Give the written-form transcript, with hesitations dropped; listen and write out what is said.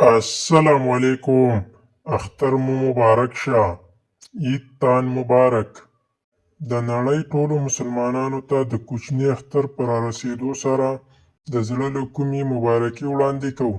السلام علیکم. اختر مو مبارک شه. عید تان مبارک. د نړۍ ټولو مسلمانانو ته د کوچني اختر په رارسېدو سره د زړه له کومې مبارکي وړاندې کوو.